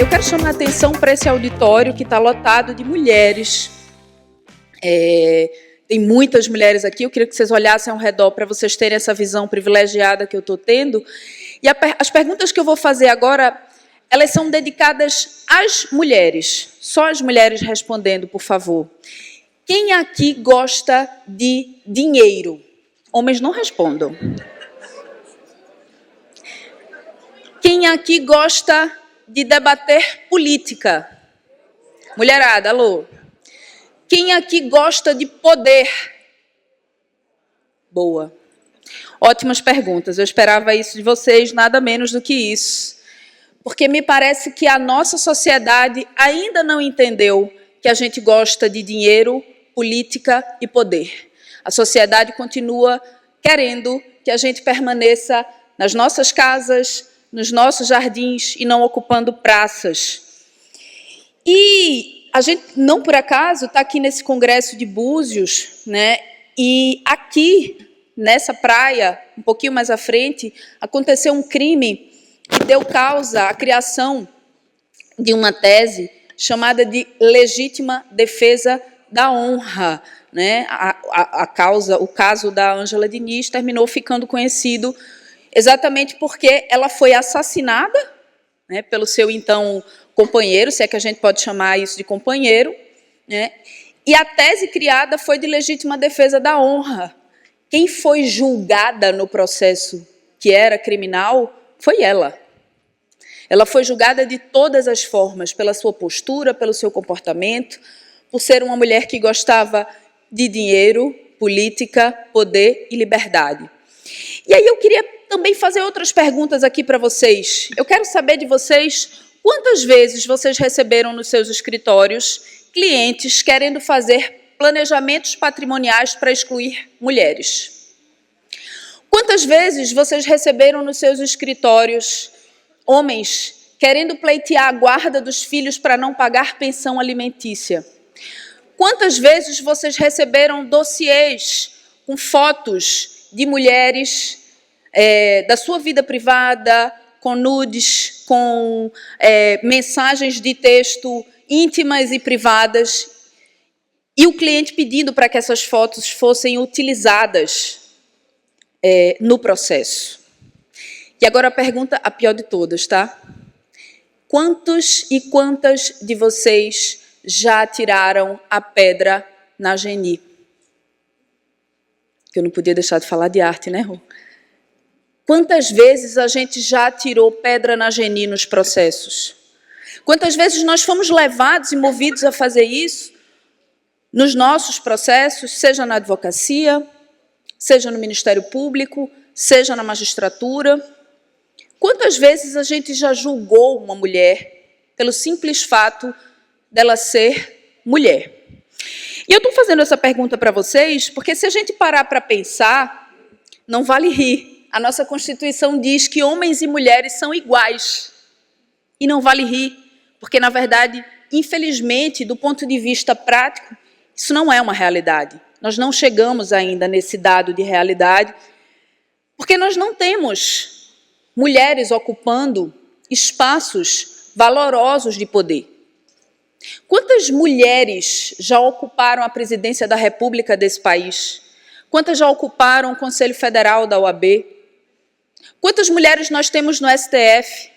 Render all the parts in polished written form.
Eu quero chamar a atenção para esse auditório que está lotado de mulheres. Tem muitas mulheres aqui, eu queria que vocês olhassem ao redor para vocês terem essa visão privilegiada que eu estou tendo. E as perguntas que eu vou fazer agora, elas são dedicadas às mulheres. Só as mulheres respondendo, por favor. Quem aqui gosta de dinheiro? Homens não respondam. Quem aqui gosta de debater política? Mulherada, alô. Quem aqui gosta de poder? Boa. Ótimas perguntas. Eu esperava isso de vocês, nada menos do que isso. Porque me parece que a nossa sociedade ainda não entendeu que a gente gosta de dinheiro, política e poder. A sociedade continua querendo que a gente permaneça nas nossas casas, nos nossos jardins e não ocupando praças. E a gente, não por acaso, está aqui nesse congresso de Búzios, né? E aqui, nessa praia, um pouquinho mais à frente, aconteceu um crime que deu causa à criação de uma tese chamada de legítima defesa da honra, né? O caso da Ângela Diniz terminou ficando conhecido exatamente porque ela foi assassinada, né, pelo seu então companheiro, se é que a gente pode chamar isso de companheiro, né? E a tese criada foi de legítima defesa da honra. Quem foi julgada no processo que era criminal foi ela. Ela foi julgada de todas as formas, pela sua postura, pelo seu comportamento, por ser uma mulher que gostava de dinheiro, política, poder e liberdade. E aí eu queria também fazer outras perguntas aqui para vocês. Eu quero saber de vocês quantas vezes vocês receberam nos seus escritórios clientes querendo fazer planejamentos patrimoniais para excluir mulheres. Quantas vezes vocês receberam nos seus escritórios homens querendo pleitear a guarda dos filhos para não pagar pensão alimentícia? Quantas vezes vocês receberam dossiês com fotos de mulheres da sua vida privada, com nudes, com mensagens de texto íntimas e privadas, e o cliente pedindo para que essas fotos fossem utilizadas no processo? E agora a pergunta, a pior de todas, tá? Quantos e quantas de vocês já tiraram a pedra na Geni? Que eu não podia deixar de falar de arte, né, Rô? Quantas vezes a gente já tirou pedra na Geni nos processos? Quantas vezes nós fomos levados e movidos a fazer isso nos nossos processos, seja na advocacia, seja no Ministério Público, seja na magistratura? Quantas vezes a gente já julgou uma mulher pelo simples fato dela ser mulher? E eu estou fazendo essa pergunta para vocês porque, se a gente parar para pensar, não vale rir. A nossa Constituição diz que homens e mulheres são iguais. E não vale rir, porque, na verdade, infelizmente, do ponto de vista prático, isso não é uma realidade. Nós não chegamos ainda nesse dado de realidade, porque nós não temos mulheres ocupando espaços valorosos de poder. Quantas mulheres já ocuparam a presidência da República desse país? Quantas já ocuparam o Conselho Federal da OAB? Quantas mulheres nós temos no STF?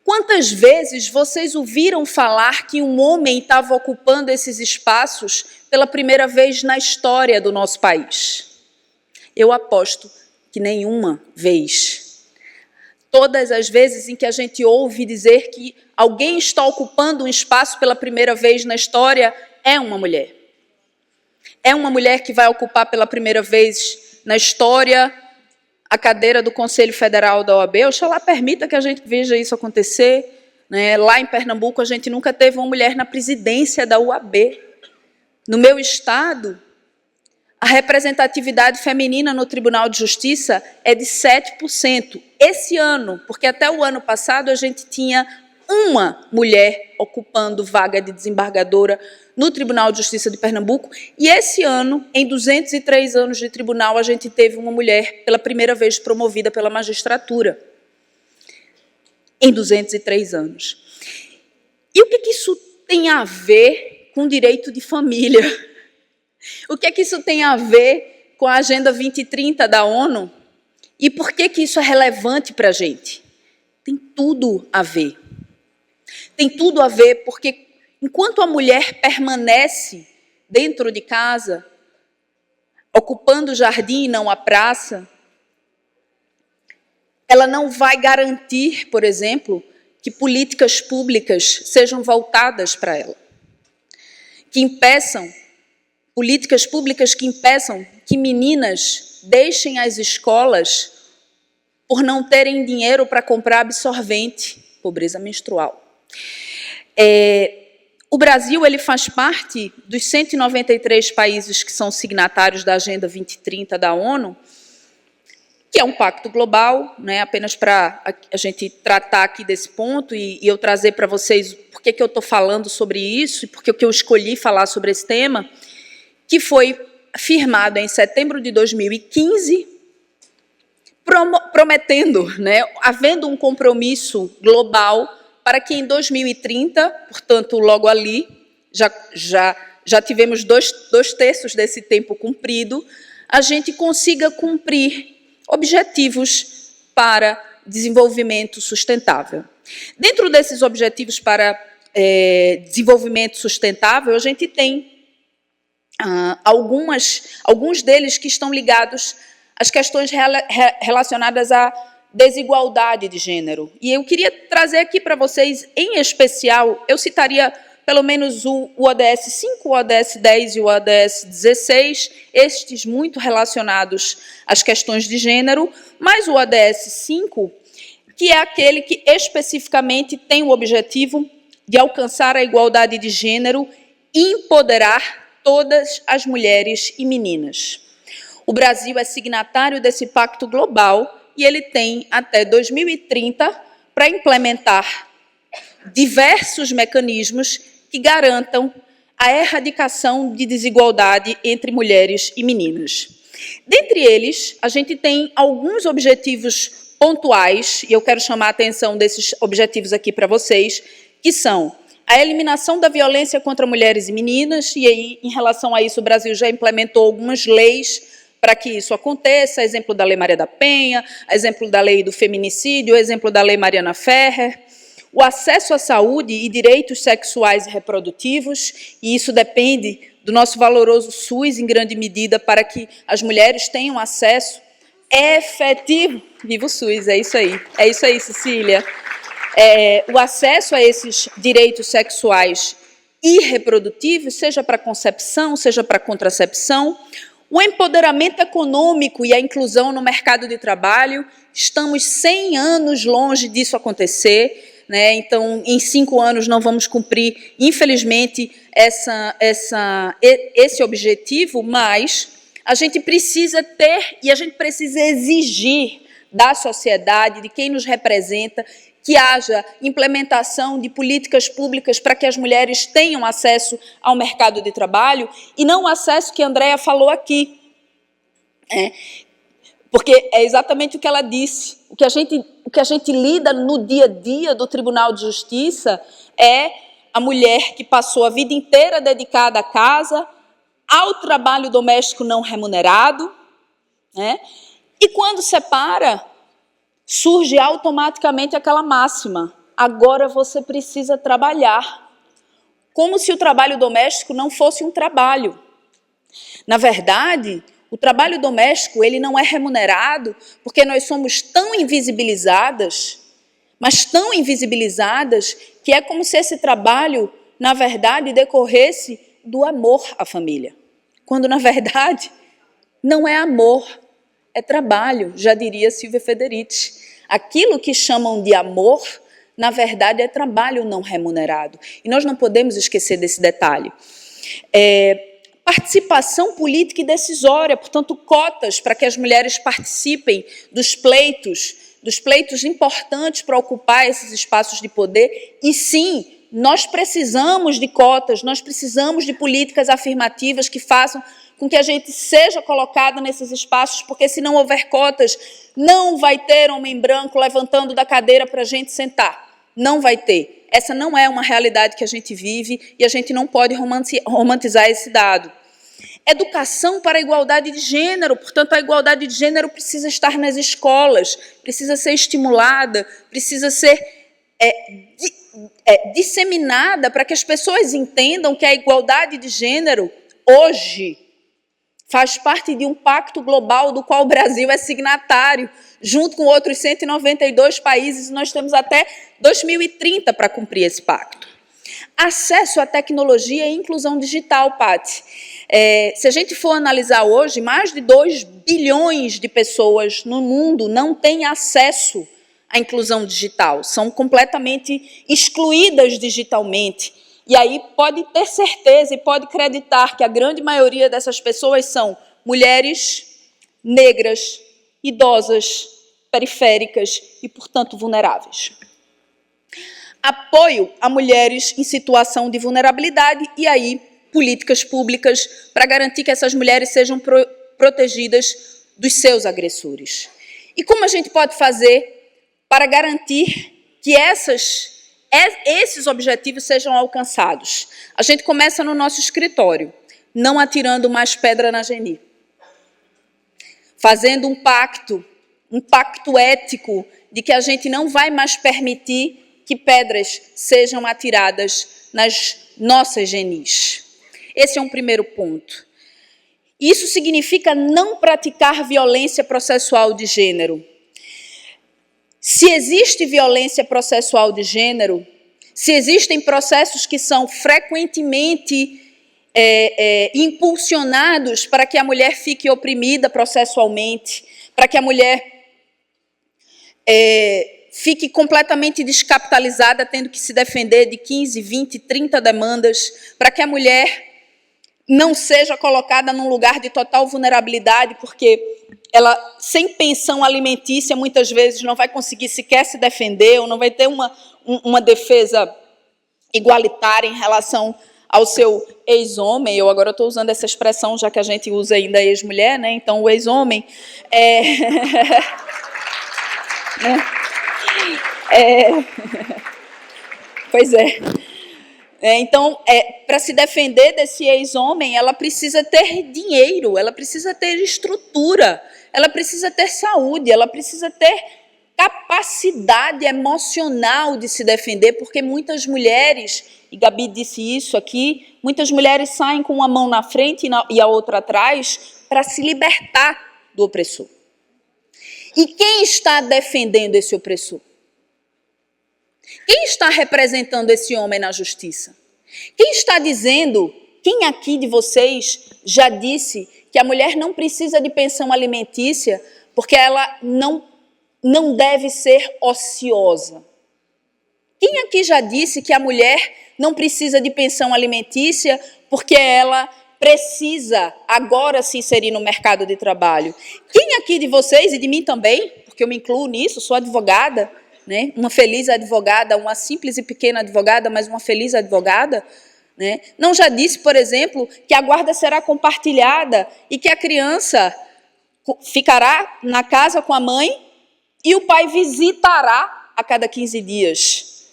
Quantas vezes vocês ouviram falar que um homem estava ocupando esses espaços pela primeira vez na história do nosso país? Eu aposto que nenhuma vez. Todas as vezes em que a gente ouve dizer que alguém está ocupando um espaço pela primeira vez na história, é uma mulher. É uma mulher que vai ocupar pela primeira vez na história a cadeira do Conselho Federal da OAB. Oxalá permita que a gente veja isso acontecer, né? Lá em Pernambuco, a gente nunca teve uma mulher na presidência da UAB. No meu estado, a representatividade feminina no Tribunal de Justiça é de 7%. Esse ano, porque até o ano passado a gente tinha uma mulher ocupando vaga de desembargadora no Tribunal de Justiça de Pernambuco, e esse ano, em 203 anos de tribunal, a gente teve uma mulher pela primeira vez promovida pela magistratura. em 203 anos. E o que isso tem a ver com o direito de família? O que isso tem a ver com a Agenda 2030 da ONU? E por que isso é relevante para a gente? Tem tudo a ver. Tem tudo a ver porque, enquanto a mulher permanece dentro de casa, ocupando o jardim e não a praça, ela não vai garantir, por exemplo, que políticas públicas sejam voltadas para ela, que impeçam, políticas públicas que impeçam que meninas deixem as escolas por não terem dinheiro para comprar absorvente, pobreza menstrual. O Brasil ele faz parte dos 193 países que são signatários da Agenda 2030 da ONU, que é um pacto global, né, apenas para a gente tratar aqui desse ponto e eu trazer para vocês por que eu estou falando sobre isso e por que eu escolhi falar sobre esse tema, que foi firmado em setembro de 2015, prometendo, né, havendo um compromisso global para que em 2030, portanto, logo ali, já tivemos dois terços desse tempo cumprido, a gente consiga cumprir objetivos para desenvolvimento sustentável. Dentro desses objetivos para desenvolvimento sustentável, a gente tem alguns deles que estão ligados às questões relacionadas à desigualdade de gênero. E eu queria trazer aqui para vocês, em especial, eu citaria pelo menos o ODS 5, o ODS 10 e o ODS 16, estes muito relacionados às questões de gênero, mas o ODS 5, que é aquele que especificamente tem o objetivo de alcançar a igualdade de gênero e empoderar todas as mulheres e meninas. O Brasil é signatário desse pacto global e ele tem até 2030 para implementar diversos mecanismos que garantam a erradicação de desigualdade entre mulheres e meninas. Dentre eles, a gente tem alguns objetivos pontuais, e eu quero chamar a atenção desses objetivos aqui para vocês, que são a eliminação da violência contra mulheres e meninas, e aí, em relação a isso, o Brasil já implementou algumas leis para que isso aconteça, exemplo da Lei Maria da Penha, exemplo da Lei do Feminicídio, exemplo da Lei Mariana Ferrer, o acesso à saúde e direitos sexuais e reprodutivos, e isso depende do nosso valoroso SUS, em grande medida, para que as mulheres tenham acesso efetivo. Viva o SUS, é isso aí, Cecília. O acesso a esses direitos sexuais e reprodutivos, seja para concepção, seja para contracepção, o empoderamento econômico e a inclusão no mercado de trabalho, estamos 100 anos longe disso acontecer, né? Então, em 5 anos não vamos cumprir, infelizmente, esse objetivo, mas a gente precisa ter e a gente precisa exigir da sociedade, de quem nos representa, que haja implementação de políticas públicas para que as mulheres tenham acesso ao mercado de trabalho e não o acesso que a Andréa falou aqui. Porque é exatamente o que ela disse. O que a gente lida no dia a dia do Tribunal de Justiça é a mulher que passou a vida inteira dedicada à casa, ao trabalho doméstico não remunerado, né? E quando separa, surge automaticamente aquela máxima: agora você precisa trabalhar. Como se o trabalho doméstico não fosse um trabalho. Na verdade, o trabalho doméstico ele não é remunerado porque nós somos tão invisibilizadas, mas tão invisibilizadas, que é como se esse trabalho, na verdade, decorresse do amor à família. Quando, na verdade, não é amor, é trabalho, já diria Silvia Federici. Aquilo que chamam de amor, na verdade, é trabalho não remunerado. E nós não podemos esquecer desse detalhe. Participação política e decisória, portanto, cotas para que as mulheres participem dos pleitos importantes para ocupar esses espaços de poder. E sim, nós precisamos de cotas, nós precisamos de políticas afirmativas que façam com que a gente seja colocado nesses espaços, porque se não houver cotas, não vai ter homem branco levantando da cadeira para a gente sentar. Não vai ter. Essa não é uma realidade que a gente vive e a gente não pode romantizar esse dado. Educação para a igualdade de gênero, portanto, a igualdade de gênero precisa estar nas escolas, precisa ser estimulada, precisa ser disseminada para que as pessoas entendam que a igualdade de gênero, hoje, faz parte de um pacto global do qual o Brasil é signatário, junto com outros 192 países, nós temos até 2030 para cumprir esse pacto. Acesso à tecnologia e inclusão digital, Paty. Se a gente for analisar hoje, mais de 2 bilhões de pessoas no mundo não têm acesso à inclusão digital, são completamente excluídas digitalmente. E aí pode ter certeza e pode acreditar que a grande maioria dessas pessoas são mulheres, negras, idosas, periféricas e, portanto, vulneráveis. Apoio a mulheres em situação de vulnerabilidade e aí políticas públicas para garantir que essas mulheres sejam protegidas dos seus agressores. E como a gente pode fazer para garantir que esses objetivos sejam alcançados? A gente começa no nosso escritório, não atirando mais pedra na Geni. Fazendo um pacto ético de que a gente não vai mais permitir que pedras sejam atiradas nas nossas genis. Esse é um primeiro ponto. Isso significa não praticar violência processual de gênero. Se existe violência processual de gênero, se existem processos que são frequentemente impulsionados para que a mulher fique oprimida processualmente, para que a mulher fique completamente descapitalizada, tendo que se defender de 15, 20, 30 demandas, para que a mulher não seja colocada num lugar de total vulnerabilidade, porque ela, sem pensão alimentícia, muitas vezes não vai conseguir sequer se defender, ou não vai ter uma defesa igualitária em relação ao seu ex-homem. Eu agora estou usando essa expressão, já que a gente usa ainda ex-mulher, né? Então, o ex-homem Pois é. Então, para se defender desse ex-homem, ela precisa ter dinheiro, ela precisa ter estrutura, ela precisa ter saúde, ela precisa ter capacidade emocional de se defender, porque muitas mulheres, e Gabi disse isso aqui, muitas mulheres saem com uma mão na frente e a outra atrás para se libertar do opressor. E quem está defendendo esse opressor? Quem está representando esse homem na justiça? Quem está dizendo, quem aqui de vocês já disse que a mulher não precisa de pensão alimentícia porque ela não deve ser ociosa? Quem aqui já disse que a mulher não precisa de pensão alimentícia porque ela precisa agora se inserir no mercado de trabalho? Quem aqui de vocês, e de mim também, porque eu me incluo nisso, sou advogada, né? Uma feliz advogada, uma simples e pequena advogada, mas uma feliz advogada, né? Não já disse, por exemplo, que a guarda será compartilhada e que a criança ficará na casa com a mãe e o pai visitará a cada 15 dias.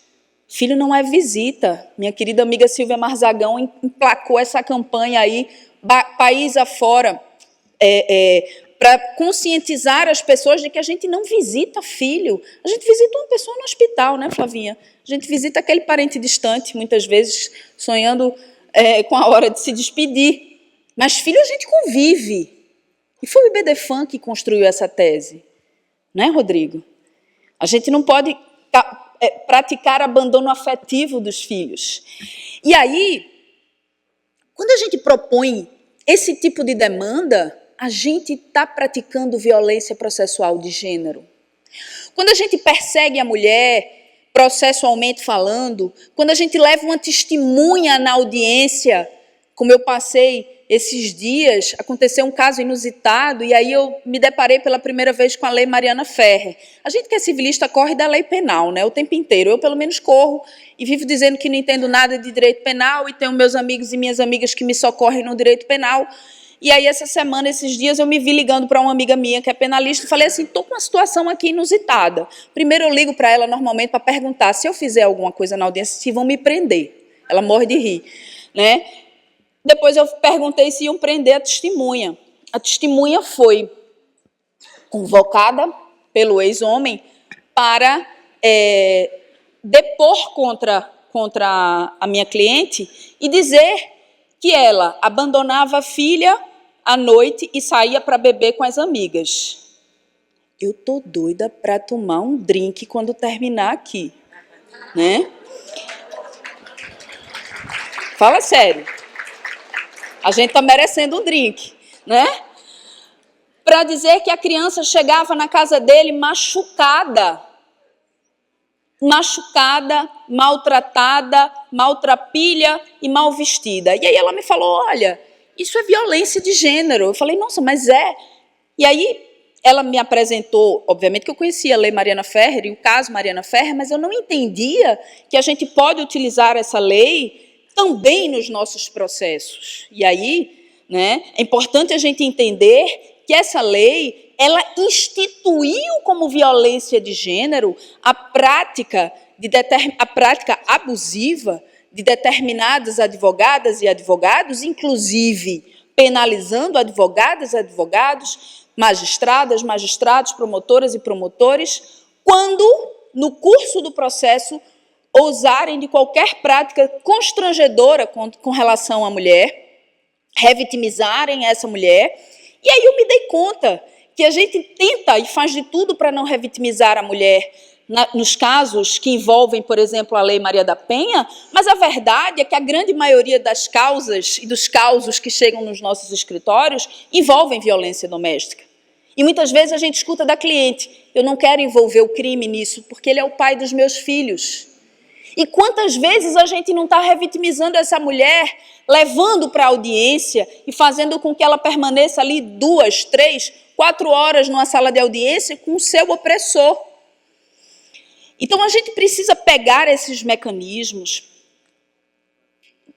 Filho não é visita. Minha querida amiga Silvia Marzagão emplacou essa campanha aí, país afora, para conscientizar as pessoas de que a gente não visita filho. A gente visita uma pessoa no hospital, né, Flavinha? A gente visita aquele parente distante, muitas vezes sonhando com a hora de se despedir. Mas filho a gente convive. E foi o IBDFAN que construiu essa tese. Né, Rodrigo? A gente não pode praticar abandono afetivo dos filhos. E aí, quando a gente propõe esse tipo de demanda, a gente está praticando violência processual de gênero. Quando a gente persegue a mulher, processualmente falando, quando a gente leva uma testemunha na audiência, como eu passei esses dias, aconteceu um caso inusitado, e aí eu me deparei pela primeira vez com a lei Mariana Ferrer. A gente que é civilista corre da lei penal, né, o tempo inteiro. Eu, pelo menos, corro e vivo dizendo que não entendo nada de direito penal, e tenho meus amigos e minhas amigas que me socorrem no direito penal. E aí, essa semana, esses dias, eu me vi ligando para uma amiga minha, que é penalista, e falei assim, estou com uma situação aqui inusitada. Primeiro eu ligo para ela, normalmente, para perguntar se eu fizer alguma coisa na audiência, se vão me prender. Ela morre de rir, né? Depois eu perguntei se iam prender a testemunha. A testemunha foi convocada pelo ex-homem para depor contra a minha cliente e dizer que ela abandonava a filha à noite e saía para beber com as amigas. Eu tô doida para tomar um drink quando terminar aqui, né? Fala sério. A gente está merecendo um drink, né? Para dizer que a criança chegava na casa dele machucada, maltratada, maltrapilha e mal vestida. E aí ela me falou, olha, isso é violência de gênero. Eu falei, nossa, mas é. E aí ela me apresentou, obviamente que eu conhecia a lei Mariana Ferrer e o caso Mariana Ferrer, mas eu não entendia que a gente pode utilizar essa lei também nos nossos processos. E aí, né, é importante a gente entender que essa lei, ela instituiu como violência de gênero a prática abusiva de determinadas advogadas e advogados, inclusive penalizando advogadas e advogados, magistradas, magistrados, promotoras e promotores, quando, no curso do processo, ousarem de qualquer prática constrangedora com relação à mulher, revitimizarem essa mulher. E aí eu me dei conta que a gente tenta e faz de tudo para não revitimizar a mulher nos casos que envolvem, por exemplo, a Lei Maria da Penha, mas a verdade é que a grande maioria das causas e dos causos que chegam nos nossos escritórios envolvem violência doméstica. E muitas vezes a gente escuta da cliente, eu não quero envolver o crime nisso, porque ele é o pai dos meus filhos. E quantas vezes a gente não está revitimizando essa mulher, levando para a audiência e fazendo com que ela permaneça ali 2, 3, 4 horas numa sala de audiência com o seu opressor. Então, a gente precisa pegar esses mecanismos,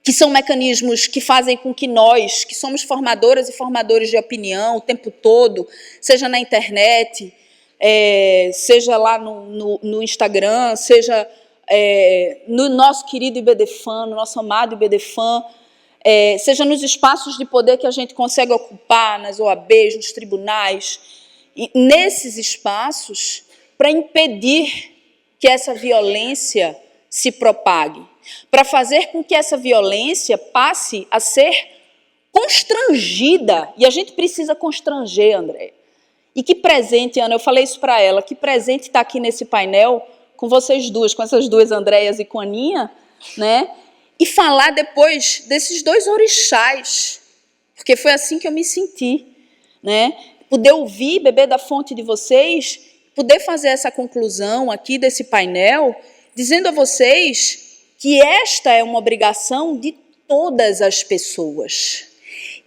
que são mecanismos que fazem com que nós, que somos formadoras e formadores de opinião o tempo todo, seja na internet, seja lá no Instagram, seja no nosso querido IBDFAN, no nosso amado IBDFAN, seja nos espaços de poder que a gente consegue ocupar, nas OABs, nos tribunais, e nesses espaços, para impedir que essa violência se propague, para fazer com que essa violência passe a ser constrangida. E a gente precisa constranger, André. E que presente, Ana, eu falei isso para ela, que presente está aqui nesse painel com vocês duas, com essas duas Andréias e com a Aninha, né? E falar depois desses 2 orixás, porque foi assim que eu me senti, né? Poder ouvir, beber da fonte de vocês, poder fazer essa conclusão aqui desse painel, dizendo a vocês que esta é uma obrigação de todas as pessoas.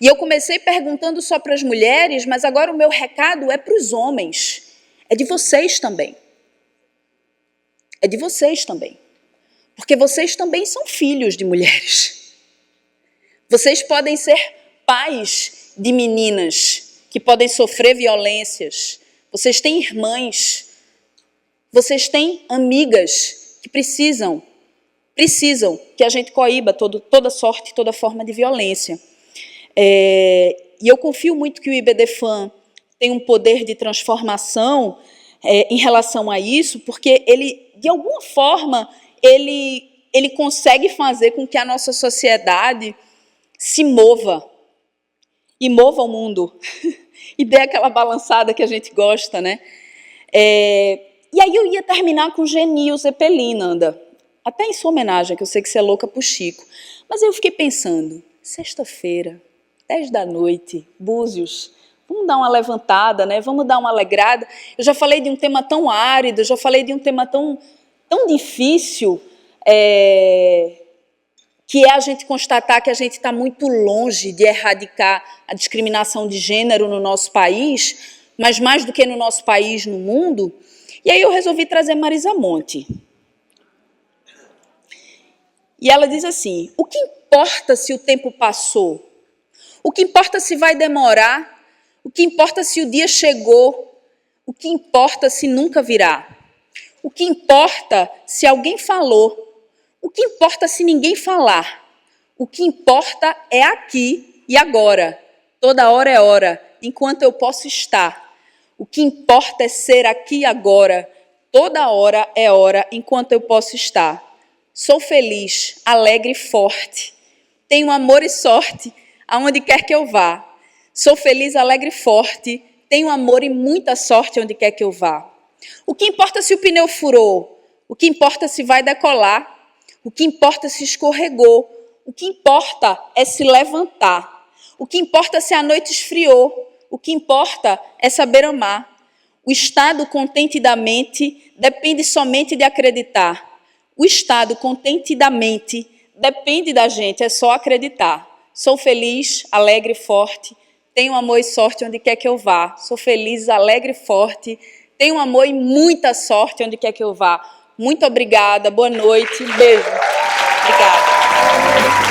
E eu comecei perguntando só para as mulheres, mas agora o meu recado é para os homens, é de vocês também. É de vocês também. Porque vocês também são filhos de mulheres. Vocês podem ser pais de meninas que podem sofrer violências. Vocês têm irmãs. Vocês têm amigas que precisam que a gente coíba toda sorte, toda forma de violência. E eu confio muito que o IBDFAN tem um poder de transformação em relação a isso, porque ele, de alguma forma, ele consegue fazer com que a nossa sociedade se mova e mova o mundo e dê aquela balançada que a gente gosta, né? E aí eu ia terminar com Geni Zeppelin, Nanda, até em sua homenagem, que eu sei que você é louca pro Chico, mas eu fiquei pensando, sexta-feira, 10 da noite, Búzios, vamos dar uma levantada, né? Vamos dar uma alegrada. Eu já falei de um tema tão árido, já falei de um tema tão difícil, que é a gente constatar que a gente está muito longe de erradicar a discriminação de gênero no nosso país, mas mais do que no nosso país, no mundo. E aí eu resolvi trazer Marisa Monte. E ela diz assim, o que importa se o tempo passou? O que importa se vai demorar, o que importa se o dia chegou, o que importa se nunca virá. O que importa se alguém falou, o que importa se ninguém falar. O que importa é aqui e agora, toda hora é hora, enquanto eu posso estar. O que importa é ser aqui e agora, toda hora é hora, enquanto eu posso estar. Sou feliz, alegre e forte. Tenho amor e sorte, aonde quer que eu vá. Sou feliz, alegre e forte. Tenho amor e muita sorte, onde quer que eu vá. O que importa se o pneu furou? O que importa se vai decolar? O que importa se escorregou? O que importa é se levantar. O que importa se a noite esfriou? O que importa é saber amar. O estado contente da mente depende somente de acreditar. O estado contente da mente depende da gente, é só acreditar. Sou feliz, alegre e forte. Tenho amor e sorte onde quer que eu vá. Sou feliz, alegre e forte. Tenho amor e muita sorte onde quer que eu vá. Muito obrigada, boa noite, beijo. Obrigada.